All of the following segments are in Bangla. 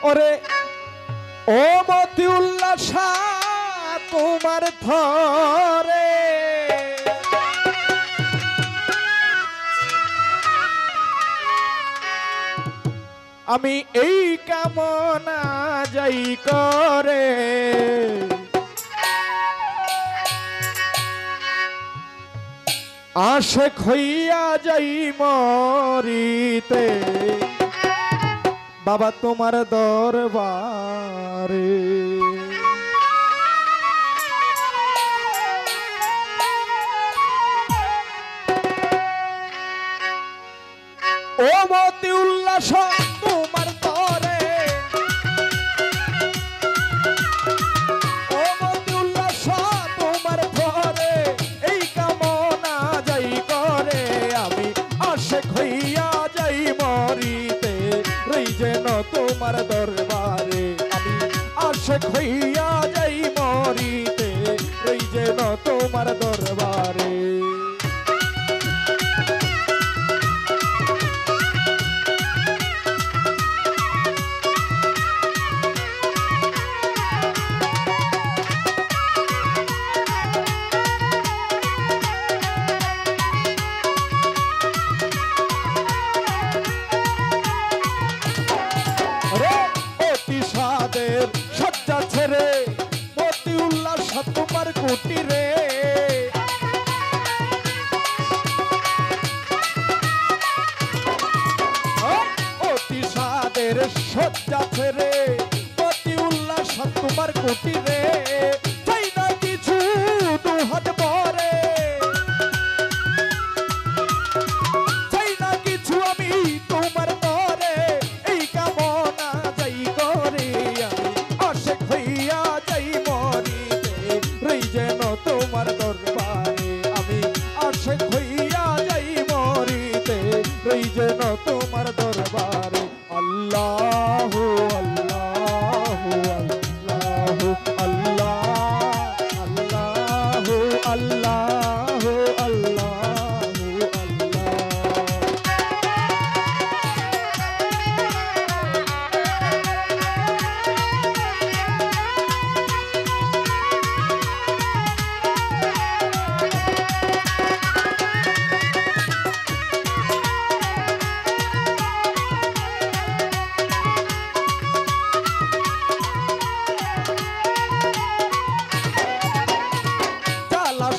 ওরে ও মতি উল্লাসা তোমার ধরে আমি এই কামনা যাই করে আশেক হইয়া যাই মরিতে বাবা তোমার দরবারে ও মতি উল্লাস তোমার তরে ও মতি উল্লাস তোমার ঘরে এই কামনা যাই করে আমি আশেক হইয়া যাই মরিতে রই যেন তোমার দরবারে আমি আশেক হইয়া যাই মরিতে রই যেন তোমার দরবারে সজ্জা ছেড়ে মতি উল্লাস তোমার কুটিরে অতি সাদের সজ্জা ছেড়ে মতি উল্লাস তোমার কুটিরে চাই না কিছু দুহাত ভরে চাই না কিছু আমি তোমার তরে এই কামনা যাই করে আশেক হইয়া যাই মরিতে রই যেন তোমার দরবারে আমি আশেক হইয়া যাই মরিতে রই যেন তোমার দরবারে আল্লাহু আল্লাহু আল্লাহু আল্লাহু আল্লাহু আল্লাহু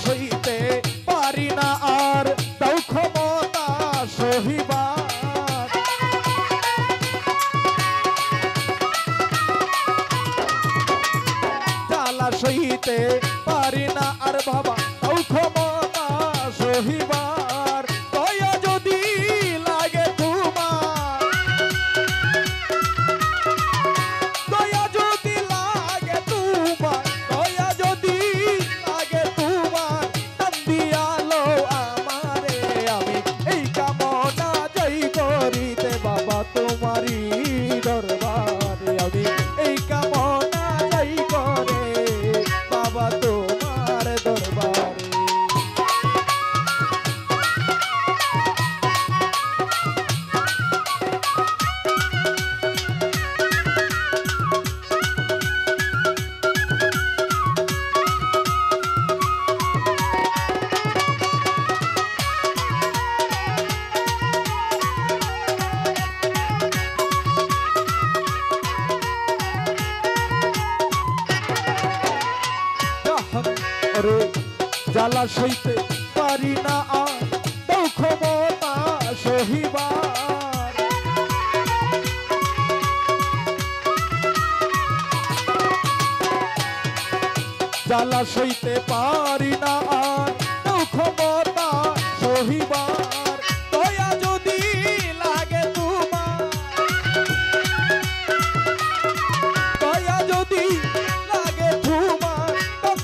সইতে পারি না আর তাও ক্ষমতা সহিবার জ্বালা সইতে পারি না আর বাবা তাও ক্ষমতা সহিবার দয়া যদি লাগে তোমার দয়া যদি লাগে তোমার দয়া যদি লাগে তোমার টান দিয়ালো আমারে আমি এই কামনা যাই করিতে বাবা তোমারই দরবারে আমি এই কামনা যাই করে বাবা তোমার দরবারে জ্বালা সইতে পারি না আর তাও ক্ষমতা সহিবার জ্বালা সইতে পারি না আর তাও ক্ষমতা সহিবার দয়া যদি লাগে তোমার দয়া যদি লাগে তোমার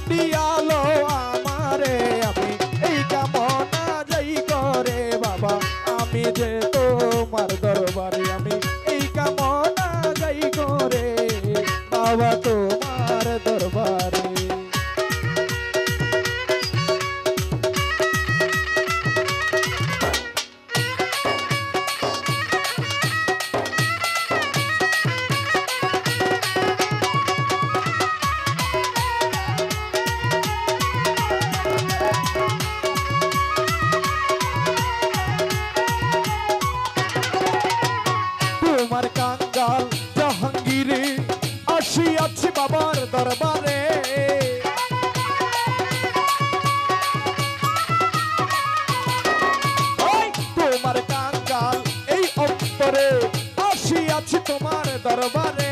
দিয়ালো আমারে আমি এই কামনা যাই করে বাবা আমি যে তোমার দরবারে আমি এই কামনা যাই করে বাবা তোমার দরবারে তোমার কাঙ্গাল জাহাঙ্গীরে আসিয়াছি বাবার দরবারে তোমার কাঙ্গাল এই অন্তরে আসিয়াছি তোমার দরবারে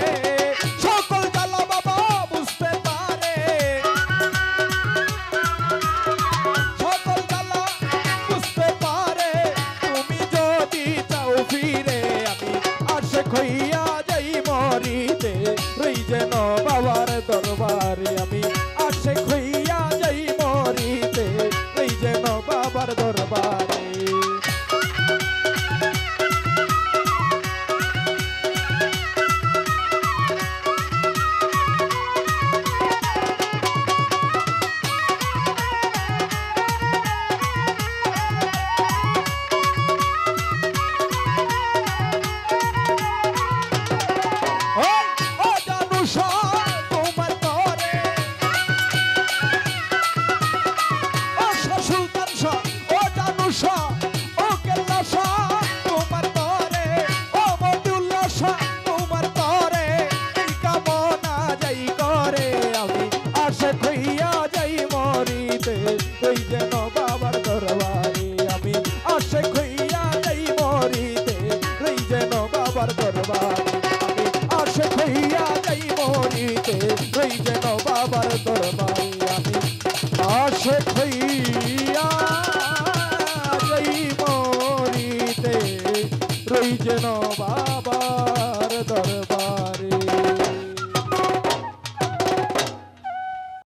সকল জ্বালা বাবা বুঝতে পারে সকল জ্বালা বুঝতে পারে তুমি যদি চাও ফিরে আমি আশেক হইয়া যাই মরিতে রই যেন বাবার দরবারে আমি আশেক হইয়া যাই মরিতে রই যেন বাবার দরবারে এই যেন বাবার দরবারে আমি আশেক হইয়া যাই মরিতে এই যেন বাবার দরবারে